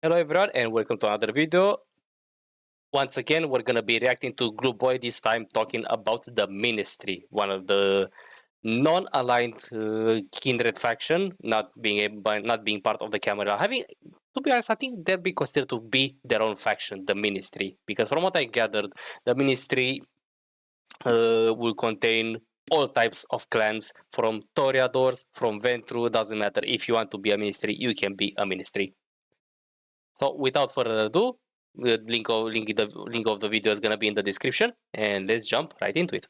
Hello everyone and welcome to another video. Once again, we're gonna be reacting to Glueboy, this time talking about the Ministry, one of the non-aligned kindred faction, not being part of the camera. To be honest, I think they'll be considered to be their own faction, the Ministry, because from what I gathered, the Ministry will contain all types of clans, from Toreadors, from Ventru. Doesn't matter if you want to be a Ministry, you can be a Ministry. So without further ado, the link of the video is going to be in the description, and let's jump right into it.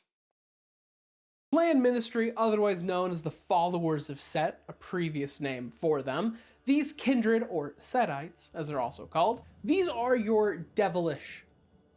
Clan Ministry, otherwise known as the Followers of Set, a previous name for them. These kindred, or Setites, as they're also called, these are your devilish,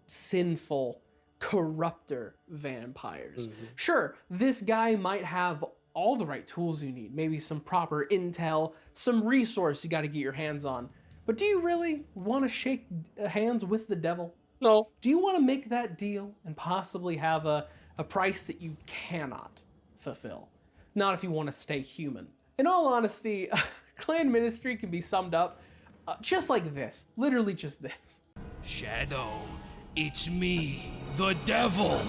sinful, corrupter vampires. Sure, this guy might have all the right tools you need, maybe some proper intel, some resource you got to get your hands on. But do you really want to shake hands with the devil? No. Do you want to make that deal and possibly have a price that you cannot fulfill? Not if you want to stay human. In all honesty, Clan Ministry can be summed up just like this. Literally just this. Shadow, it's me, the devil.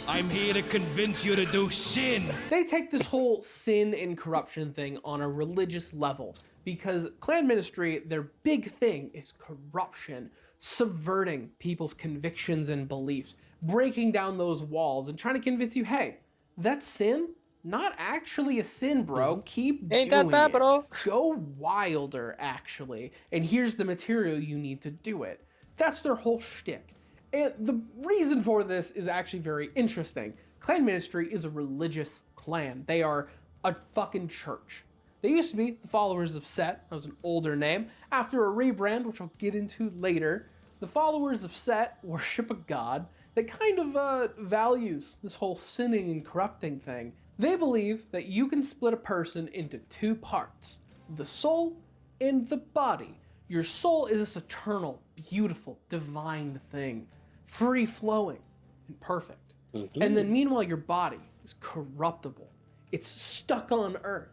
I'm here to convince you to do sin. They take this whole sin and corruption thing on a religious level because Clan Ministry, their big thing is corruption, subverting people's convictions and beliefs, breaking down those walls and trying to convince you, hey, that's sin? Not actually a sin, bro. Keep Ain't doing that bad, it. bro? Go wilder, actually. And here's the material you need to do it. That's their whole shtick. And the reason for this is actually very interesting. Clan Ministry is a religious clan. They are a fucking church. They used to be the Followers of Set. That was an older name. After a rebrand, which I'll get into later, the Followers of Set worship a god that kind of values this whole sinning and corrupting thing. They believe that you can split a person into two parts, the soul and the body. Your soul is this eternal, beautiful, divine thing, free-flowing and perfect. And then meanwhile, your body is corruptible. It's stuck on earth.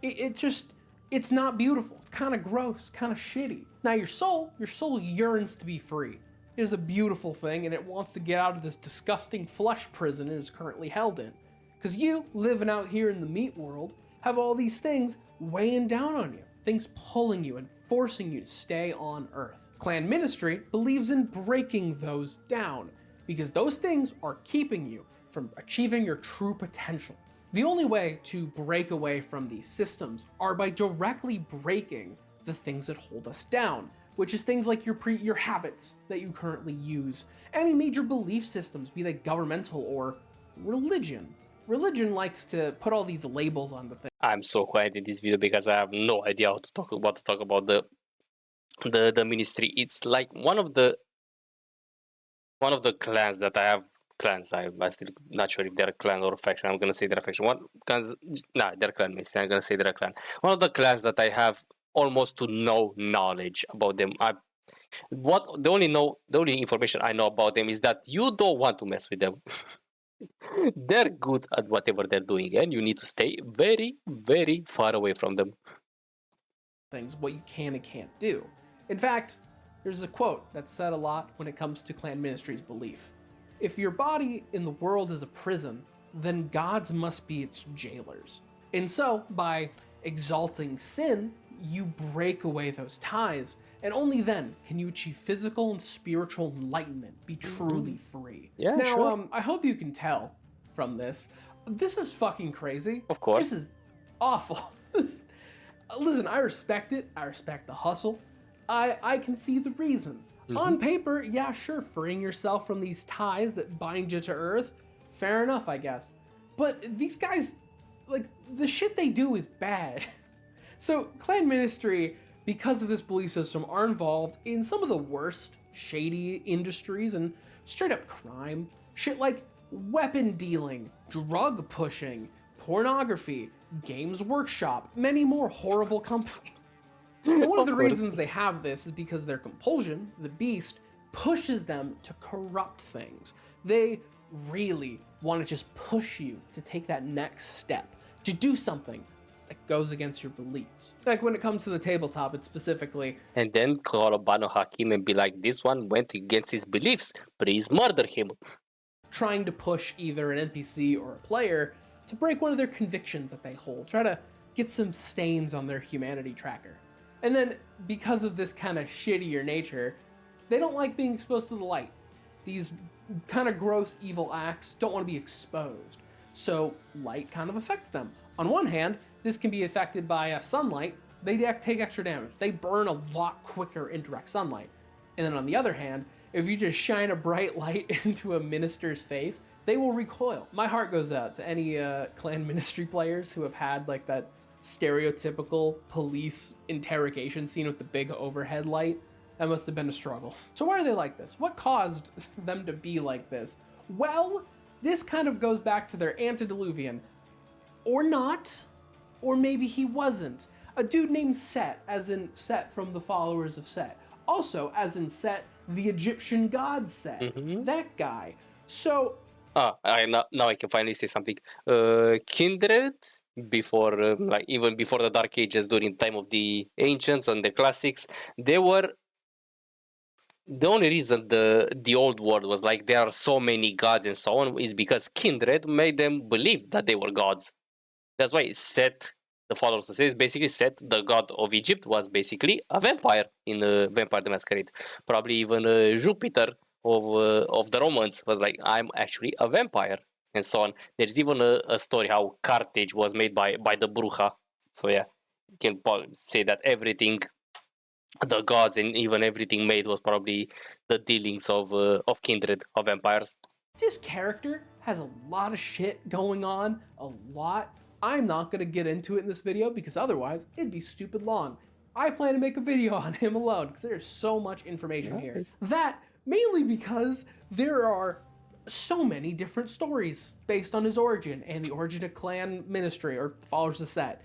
It's not beautiful. It's kind of gross, kind of shitty. Now your soul yearns to be free. It is a beautiful thing and it wants to get out of this disgusting flesh prison it is currently held in. Because you, living out here in the meat world, have all these things weighing down on you. Things pulling you and forcing you to stay on Earth. Clan Ministry believes in breaking those down because those things are keeping you from achieving your true potential. The only way to break away from these systems are by directly breaking the things that hold us down, which is things like your habits that you currently use, any major belief systems, be they governmental or religion. Religion likes to put all these labels on the thing. I'm so quiet in this video because I have no idea what to talk about the Ministry. It's like one of the clans that I have. Clans. I'm still not sure if they're a clan or a faction. I'm gonna say they're a faction. They're clan. Ministry. I'm gonna say they're a clan. One of the clans that I have almost to no knowledge about them. The only information I know about them is that you don't want to mess with them. They're good at whatever they're doing, and you need to stay very, very far away from them. Things, what you can and can't do. In fact, there's a quote that's said a lot when it comes to Clan Ministry's belief. If your body in the world is a prison, then gods must be its jailers. And so, by exalting sin, you break away those ties, and only then can you achieve physical and spiritual enlightenment, be truly free. Yeah, now, sure. I hope you can tell from this. This is fucking crazy. Of course. This is awful. Listen, I respect it. I respect the hustle. I can see the reasons. On paper, yeah, sure, freeing yourself from these ties that bind you to Earth, fair enough, I guess. But these guys, like, the shit they do is bad. So, Clan Ministry, because of this belief system, are involved in some of the worst, shady industries and straight up crime. Shit like weapon dealing, drug pushing, pornography, Games Workshop, many more horrible companies. And one of the reasons they have this is because their compulsion, the beast, pushes them to corrupt things. They really want to just push you to take that next step, to do something like goes against your beliefs. Like when it comes to the tabletop, it's specifically, And then call up Banu Hakim and be like, this one went against his beliefs. Please murder him. trying to push either an NPC or a player to break one of their convictions that they hold, try to get some stains on their humanity tracker. And then, because of this kind of shittier nature, they don't like being exposed to the light. These kind of gross evil acts don't want to be exposed, so light kind of affects them. On one hand, this can be affected by sunlight. They take extra damage. They burn a lot quicker in direct sunlight. And then on the other hand, if you just shine a bright light into a minister's face, they will recoil. My heart goes out to any clan ministry players who have had like that stereotypical police interrogation scene with the big overhead light. That must have been a struggle. So why are they like this? What caused them to be like this? Well, this kind of goes back to their antediluvian. Or not. Or maybe he wasn't. A dude named Set, as in Set from the followers of Set. Also, as in Set, the Egyptian god Set. That guy. So... now I can finally say something. Kindred, before, even before the Dark Ages, during time of the ancients and the classics, they were... The only reason the old world was like there are so many gods and so on is because Kindred made them believe that they were gods. That's why Set, the followers of Set, basically Set, the god of Egypt, was basically a vampire in Vampire the Masquerade. Probably even Jupiter of the Romans was like, I'm actually a vampire, and so on. There's even a story how Carthage was made by the Bruja. So yeah, you can say that everything, the gods and even everything made was probably the dealings of Kindred, of vampires. This character has a lot of shit going on, a lot. I'm not going to get into it in this video because otherwise it'd be stupid long. I plan to make a video on him alone because there's so much information here. That mainly because there are so many different stories based on his origin and the origin of clan ministry or followers of Set.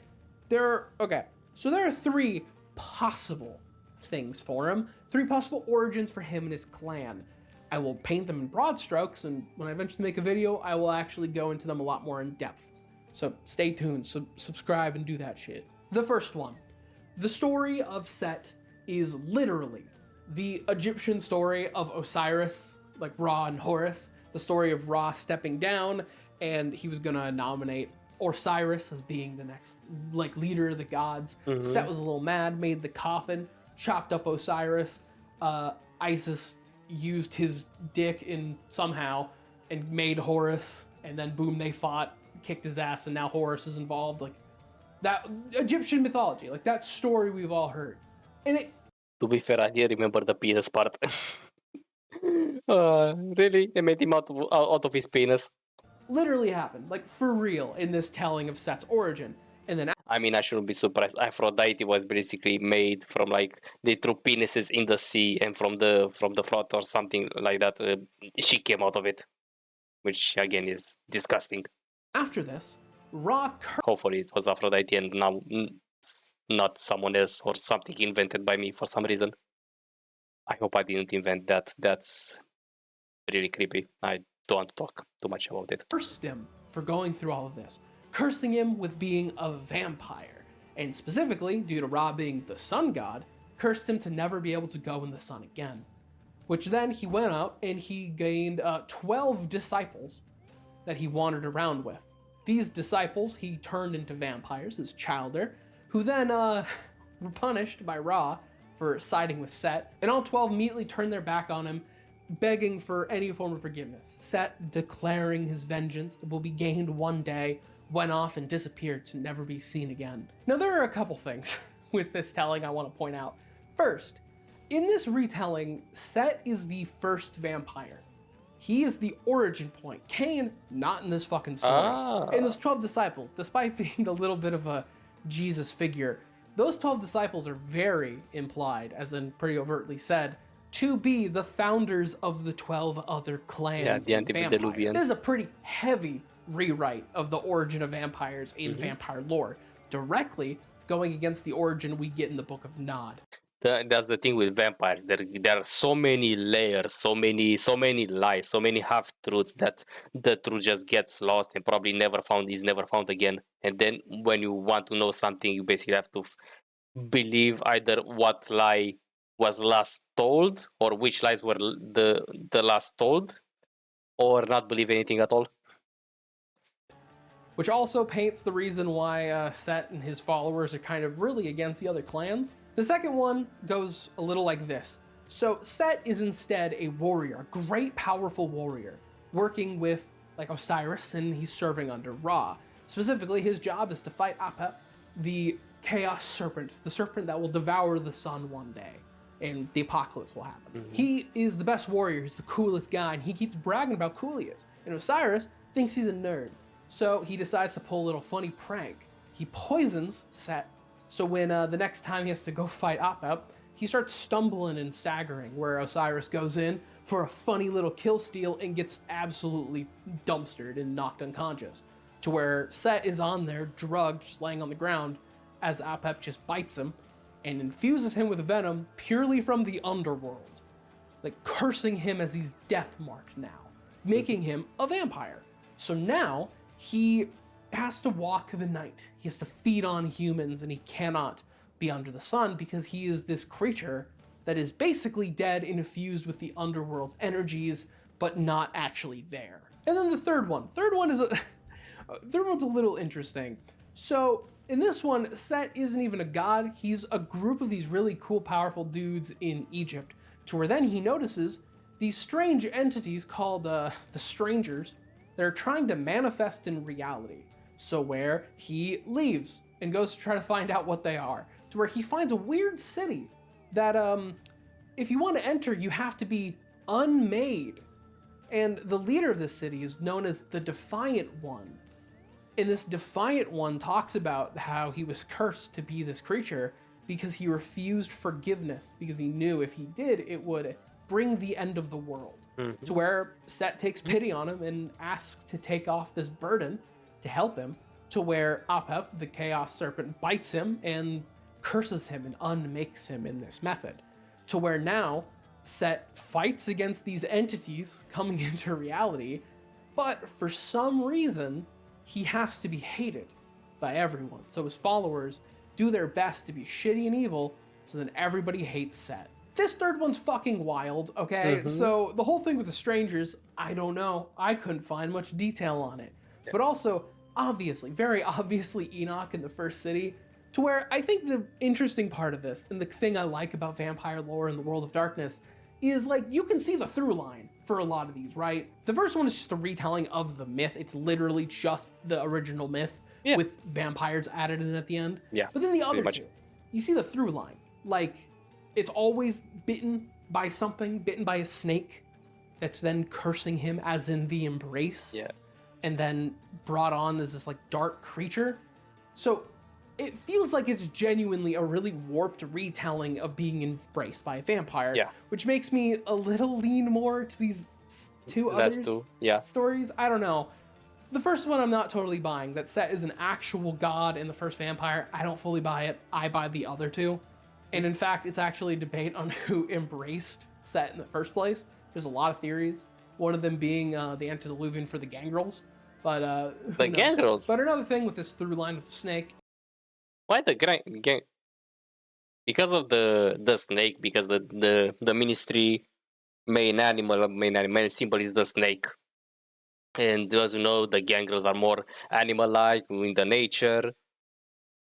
So there are three possible things for him, three possible origins for him and his clan. I will paint them in broad strokes, and when I eventually make a video, I will actually go into them a lot more in depth. So stay tuned, subscribe and do that shit. The first one, the story of Set is literally the Egyptian story of Osiris, like Ra and Horus, the story of Ra stepping down, and he was gonna nominate Osiris as being the next leader of the gods. Set was a little mad, made the coffin, chopped up Osiris. Isis used his dick in somehow and made Horus, and then boom, they fought, kicked his ass, and now Horus is involved. Like that Egyptian mythology, like that story we've all heard. And it, to be fair, I didn't remember the penis part. Really? They made him out of his penis. literally happened, like for real, in this telling of Set's origin. And then I mean, I shouldn't be surprised. Aphrodite was basically made from they threw penises in the sea, and from the flood or something like that, she came out of it, which again is disgusting. after this, Ra Hopefully, it was Aphrodite and not someone else or something invented by me for some reason. I hope I didn't invent that. That's really creepy. I don't want to talk too much about it. cursed him for going through all of this, cursing him with being a vampire, and specifically, due to Ra being the sun god, cursed him to never be able to go in the sun again. Which then he went out and he gained 12 disciples that he wandered around with. These disciples he turned into vampires as Childer, who then were punished by Ra for siding with Set, and all 12 immediately turned their back on him, begging for any form of forgiveness. Set, declaring his vengeance that will be gained one day, went off and disappeared to never be seen again. Now there are a couple things with this telling I want to point out. First, in this retelling, Set is the first vampire. He is the origin point. Cain, not in this fucking story. And those 12 disciples, despite being a little bit of a Jesus figure, those 12 disciples are very implied, as in pretty overtly said, to be the founders of the 12 other clans. Yeah, the antediluvians. This is a pretty heavy rewrite of the origin of vampires in vampire lore, directly going against the origin we get in the Book of Nod. That's the thing with vampires. There are so many layers, so many lies, so many half truths that the truth just gets lost and probably is never found again. And then when you want to know something, you basically have to believe either what lie was last told or which lies were the last told, or not believe anything at all. Which also paints the reason why Set and his followers are kind of really against the other clans. The second one goes a little like this. So Set is instead a warrior, a great powerful warrior, working with like Osiris, and he's serving under Ra. Specifically, his job is to fight Apep, the chaos serpent, the serpent that will devour the sun one day, and the apocalypse will happen. He is the best warrior, he's the coolest guy, and he keeps bragging about how cool he is. And Osiris thinks he's a nerd. So he decides to pull a little funny prank. He poisons Set, so when the next time he has to go fight Apep, he starts stumbling and staggering, where Osiris goes in for a funny little kill steal and gets absolutely dumpstered and knocked unconscious, to where Set is on there, drugged, just laying on the ground, as Apep just bites him and infuses him with venom purely from the underworld, like cursing him as he's death-marked now, making him a vampire. So now he has to walk the night. He has to feed on humans, and he cannot be under the sun because he is this creature that is basically dead, infused with the underworld's energies, but not actually there. And then the third one. Third one's a little interesting. So in this one, Set isn't even a god. He's a group of these really cool, powerful dudes in Egypt, to where then he notices these strange entities called the Strangers that are trying to manifest in reality. So where he leaves and goes to try to find out what they are, to where he finds a weird city that if you want to enter, you have to be unmade. And the leader of this city is known as the Defiant One. And this Defiant One talks about how he was cursed to be this creature because he refused forgiveness, because he knew if he did, it would bring the end of the world. To where Set takes pity on him and asks to take off this burden to help him, to where Apep, the Chaos Serpent, bites him and curses him and unmakes him in this method. To where now Set fights against these entities coming into reality, but for some reason, he has to be hated by everyone. So his followers do their best to be shitty and evil, so then everybody hates Set. This third one's fucking wild, okay? So the whole thing with the Strangers, I don't know. I couldn't find much detail on it. But also, obviously, very obviously, Enoch in the first city, to where I think the interesting part of this, and the thing I like about vampire lore in the World of Darkness, is like you can see the through line for a lot of these, right? The first one is just a retelling of the myth. It's literally just the original myth with vampires added in at the end. Yeah. But then the other two, you see the through line. Like, it's always bitten by something, bitten by a snake that's then cursing him, as in the embrace. Yeah. And then brought on as this like dark creature. So it feels like it's genuinely a really warped retelling of being embraced by a vampire. Yeah. Which makes me a little lean more to these two other stories. I don't know. The first one I'm not totally buying. That Set is an actual god in the first vampire. I don't fully buy it. I buy the other two. And in fact, it's actually a debate on who embraced Set in the first place. There's a lot of theories. One of them being the antediluvian for the gangrels. But the gangrels. But another thing with this through line with the snake. Why the gang? Because of the snake. Because the ministry main symbol is the snake. And as you know, the gangrels are more animal-like in the nature.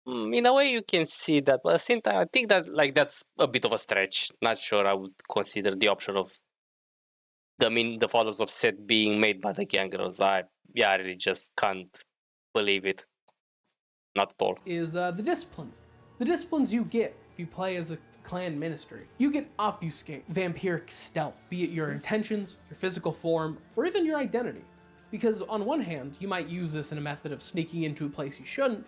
In a way, you can see that, but at the same time, I think that that's a bit of a stretch. Not sure I would consider the option of the followers of Set being made by the gangrels. I really just can't believe it. Not at all. Is the disciplines. The disciplines you get if you play as a clan ministry. You get obfuscate, vampiric stealth, be it your intentions, your physical form, or even your identity. Because on one hand, you might use this in a method of sneaking into a place you shouldn't,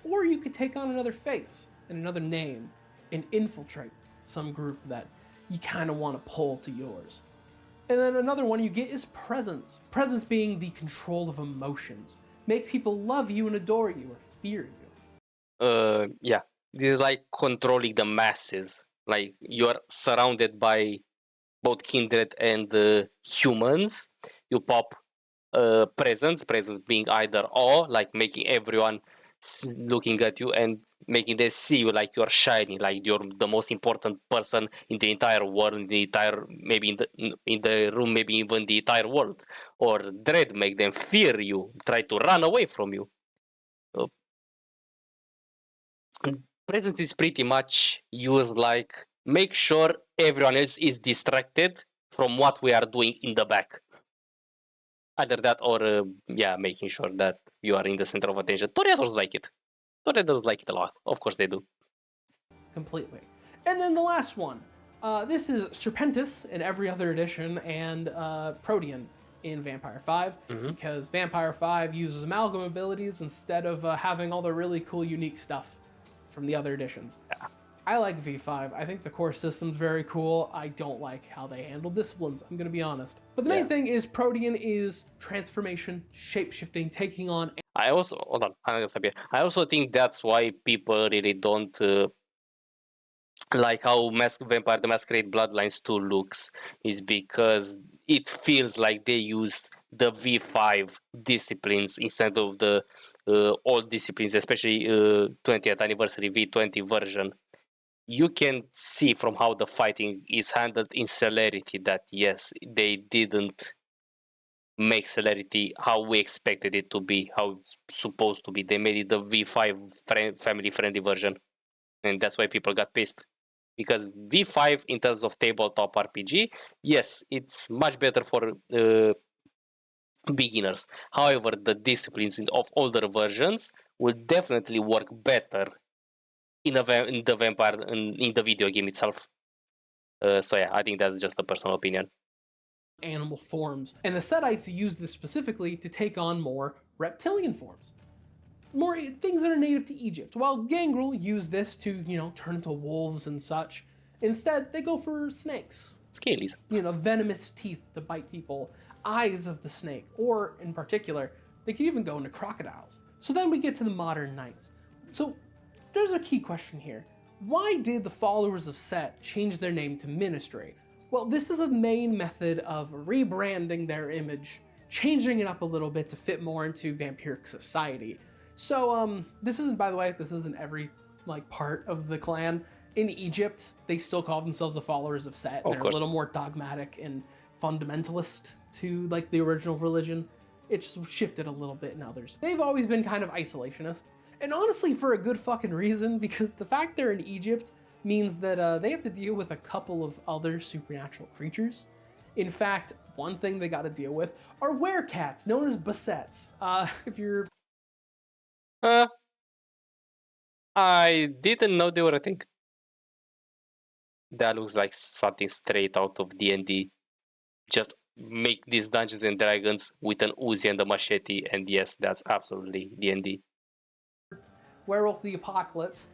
or you could take on another face and another name and infiltrate some group that you kind of want to pull to yours. And then another one you get is presence. Presence being the control of emotions. Make people love you and adore you or fear you. Yeah. This is like controlling the masses. Like you're surrounded by both kindred and humans. You pop presents being either or, like making everyone looking at you and making them see you like you're shining, like you're the most important person in the entire world, in the entire, maybe in the room, maybe even the entire world. Or dread, make them fear you, try to run away from you. Uh, Present is pretty much used like make sure everyone else is distracted from what we are doing in the back. Either that or yeah, making sure that you are in the center of attention. Toreadors like it. Toreadors like it a lot. Of course they do. Completely. And then the last one. This is Serpentis in every other edition, and Protean in Vampire 5, because Vampire 5 uses amalgam abilities instead of having all the really cool, unique stuff from the other editions. Yeah. I like V5. I think the core system's very cool. I don't like how they handle disciplines, I'm going to be honest. But the main thing is Protean is transformation, shape-shifting, taking on... I also, hold on, I'm gonna stop here. I also think that's why people really don't like how Vampire the Masquerade Bloodlines 2 looks, is because it feels like they used the V5 disciplines instead of the old disciplines, especially 20th anniversary V20 version. You can see from how the fighting is handled in Celerity that yes, they didn't make Celerity how we expected it to be, how it's supposed to be. They made it the V5 family-friendly version, and that's why people got pissed. Because V5, in terms of tabletop RPG, yes, it's much better for beginners. However, the disciplines of older versions will definitely work better in the vampire in the video game itself. So yeah, I think that's just a personal opinion. Animal forms, and the Setites use this specifically to take on more reptilian forms, more things that are native to Egypt, while Gangrel use this to, you know, turn into wolves and such. Instead, they go for snakes. Scalies. You know, venomous teeth to bite people, eyes of the snake, or in particular, they could even go into crocodiles. So then we get to the modern knights. So there's a key question here. Why did the followers of Set change their name to Ministry? Well, this is a main method of rebranding their image, changing it up a little bit to fit more into vampiric society. So, this isn't, by the way, this isn't every, like, part of the clan. In Egypt, they still call themselves the followers of Set. They're a little more dogmatic and fundamentalist to, like, the original religion. It's shifted a little bit in others. They've always been kind of isolationist. And honestly, for a good fucking reason, because the fact they're in Egypt means that they have to deal with a couple of other supernatural creatures. In fact, one thing they got to deal with are werecats, known as Bassets. If you're... I didn't know they were a thing. That looks like something straight out of D&D. Just make these Dungeons and Dragons with an Uzi and a machete, and yes, that's absolutely D&D. Werewolf the Apocalypse,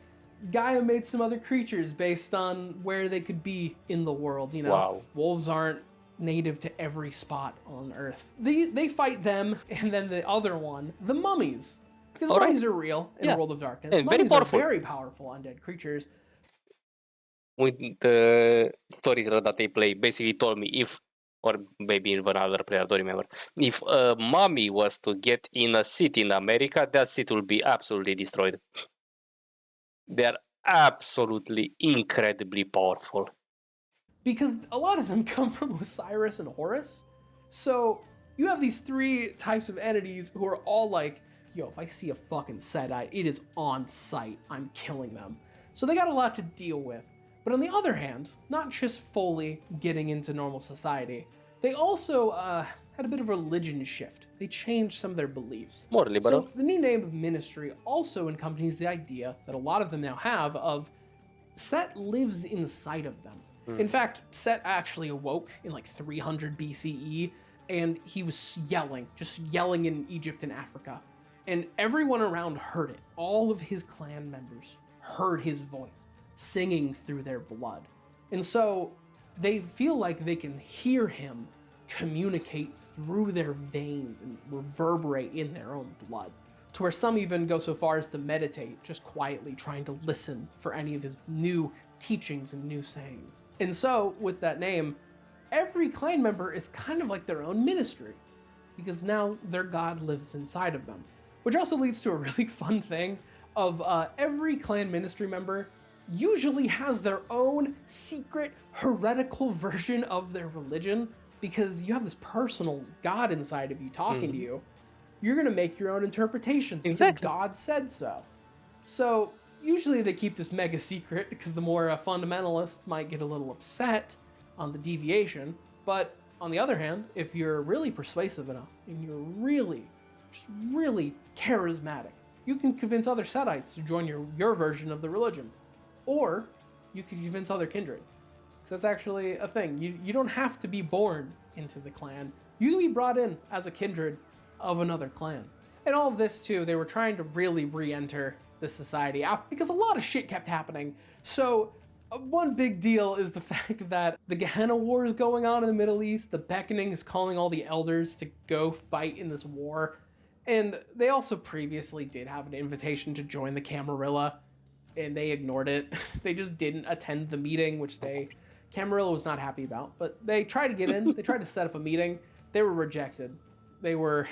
Gaia made some other creatures based on where they could be in the world, you know. Wow. Wolves aren't native to every spot on Earth. They fight them, and then the other one, the mummies. Because mummies are real in World of Darkness. And mummies very powerful. Are very powerful undead creatures. With the story that they play, basically told me if, or maybe even another player, I don't remember, if a mummy was to get in a city in America, that city will be absolutely destroyed. They're absolutely incredibly powerful. Because a lot of them come from Osiris and Horus. So you have these three types of entities who are all like, yo, if I see a fucking Setite, it is on sight. I'm killing them. So they got a lot to deal with. But on the other hand, not just fully getting into normal society, they also had a bit of a religion shift. They changed some of their beliefs. More liberal. So the new name of Ministry also accompanies the idea that a lot of them now have of Set lives inside of them. In fact, Set actually awoke in like 300 BCE, and he was just yelling in Egypt and Africa. And everyone around heard it. All of his clan members heard his voice, singing through their blood. And so they feel like they can hear him communicate through their veins and reverberate in their own blood. To where some even go so far as to meditate, just quietly trying to listen for any of his new teachings and new sayings. And so, with that name, every clan member is kind of like their own ministry, because now their god lives inside of them. Which also leads to a really fun thing of every clan ministry member usually has their own secret heretical version of their religion, because you have this personal god inside of you talking to you. You're going to make your own interpretations because God said so. So usually they keep this mega secret because the more fundamentalist might get a little upset on the deviation. But on the other hand, if you're really persuasive enough and you're really charismatic, you can convince other Setites to join your version of the religion. Or you could convince other kindred. So that's actually a thing. You don't have to be born into the clan. You can be brought in as a kindred of another clan. And all of this too, they were trying to really re-enter the society because a lot of shit kept happening. So one big deal is the fact that the Gehenna War is going on in the Middle East. The Beckoning is calling all the elders to go fight in this war. And they also previously did have an invitation to join the Camarilla, and they ignored it. They just didn't attend the meeting, which Camarilla was not happy about. But they tried to get in. They tried to set up a meeting. They were rejected. They were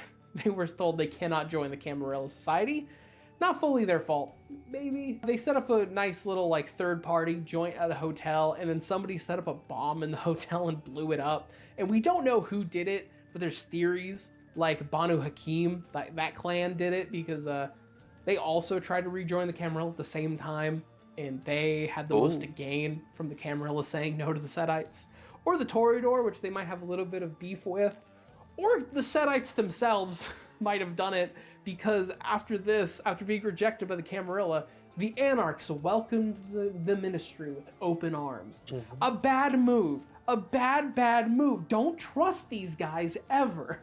told they cannot join the Camarilla Society. Not fully their fault, maybe. They set up a nice little like third party joint at a hotel, and then somebody set up a bomb in the hotel and blew it up. And we don't know who did it, but there's theories like Banu Hakim, that clan did it because they also tried to rejoin the Camarilla at the same time, and they had the most to gain from the Camarilla saying no to the Setites. Or the Toreador, which they might have a little bit of beef with. Or the Setites themselves might have done it because after being rejected by the Camarilla, the Anarchs welcomed the ministry with open arms. A bad move. A bad move. Don't trust these guys ever.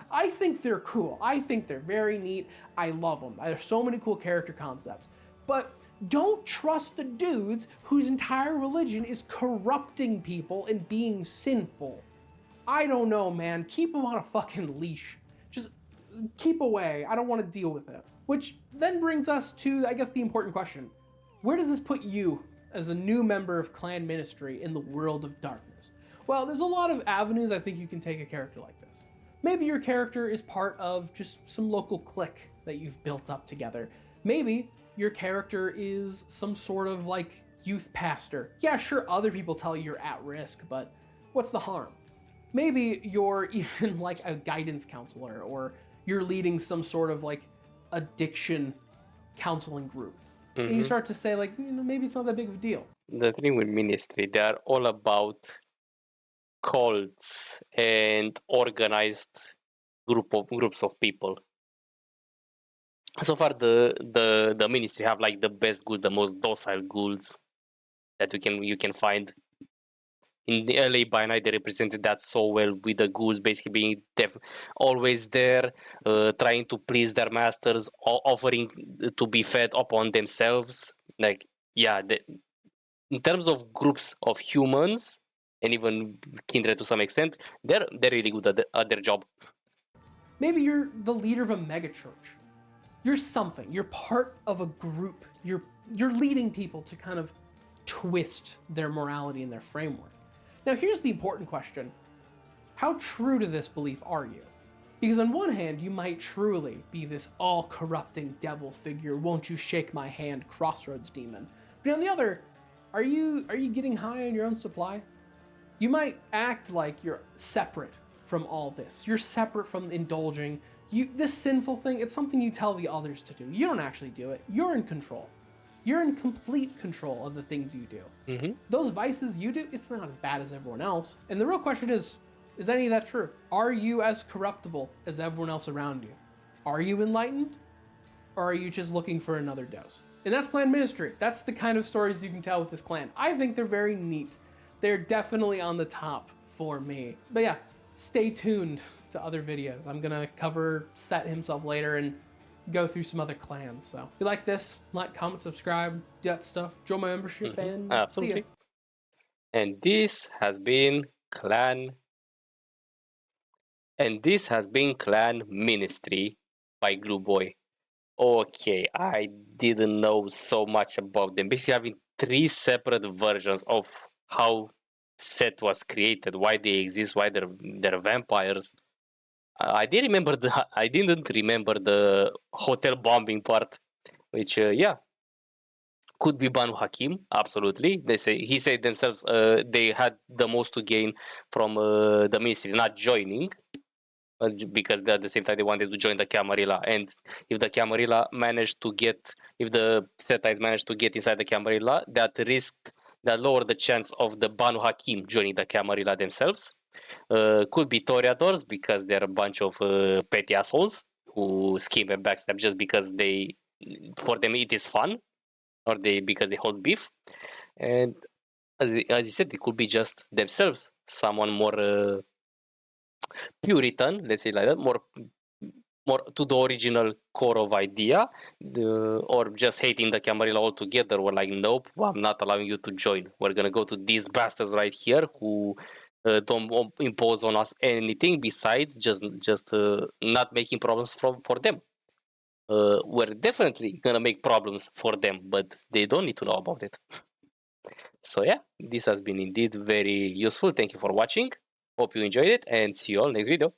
I think they're cool. I think they're very neat. I love them. There's so many cool character concepts. But don't trust the dudes whose entire religion is corrupting people and being sinful. I don't know, man. Keep them on a fucking leash. Just keep away. I don't want to deal with it. Which then brings us to, I guess, the important question. Where does this put you as a new member of clan ministry in the world of darkness? Well, there's a lot of avenues I think you can take a character like this. Maybe your character is part of just some local clique that you've built up together. Maybe your character is some sort of like youth pastor. Yeah, sure, other people tell you you're at risk, but what's the harm? Maybe you're even like a guidance counselor, or you're leading some sort of like addiction counseling group. And you start to say like, maybe it's not that big of a deal. The thing with ministry, they are all about cults and organized groups of people. So far, the ministry have like the best ghouls, the most docile ghouls that you can find. In the LA by Night, they represented that so well, with the ghouls basically being always there, trying to please their masters, offering to be fed upon themselves. Like, yeah, in terms of groups of humans, and even kindred to some extent, they're really good at their job. Maybe you're the leader of a megachurch. You're something. You're part of a group. You're leading people to kind of twist their morality and their framework. Now, here's the important question. How true to this belief are you? Because on one hand, you might truly be this all-corrupting devil figure, won't you shake my hand, crossroads demon. But on the other, are you getting high on your own supply? You might act like you're separate from all this. You're separate from indulging. This sinful thing, it's something you tell the others to do. You don't actually do it. You're in control. You're in complete control of the things you do. Those vices you do, it's not as bad as everyone else. And the real question is any of that true? Are you as corruptible as everyone else around you? Are you enlightened? Or are you just looking for another dose? And that's clan ministry. That's the kind of stories you can tell with this clan. I think they're very neat. They're definitely on the top for me. But yeah, stay tuned to other videos. I'm gonna cover Set himself later and go through some other clans. So if you like this, like, comment, subscribe, do that stuff, join my membership, and absolutely. See ya. And this has been Clan Ministry by Glueboy. Okay, I didn't know so much about them. Basically, I've been 3 separate versions of how set was created, why they exist, why they're vampires. I didn't remember the hotel bombing part, which could be Banu Hakim, absolutely. He said themselves they had the most to gain from the ministry not joining, because at the same time they wanted to join the Camarilla, and if the Camarilla if the Setites managed to get inside the Camarilla, that lowered the chance of the Banu Hakim joining the Camarilla themselves. Could be Toreadors, because they're a bunch of petty assholes who scheme and backstab just because for them it is fun, or because they hold beef. And as you said, it could be just themselves, someone more Puritan, let's say like that, more to the original core of idea, or just hating the Camarilla altogether. We're like, nope, I'm not allowing you to join. We're gonna go to these bastards right here who don't impose on us anything besides just not making problems for them. We're definitely gonna make problems for them, but they don't need to know about it. So yeah, this has been indeed very useful. Thank you for watching. Hope you enjoyed it, and see you all next video.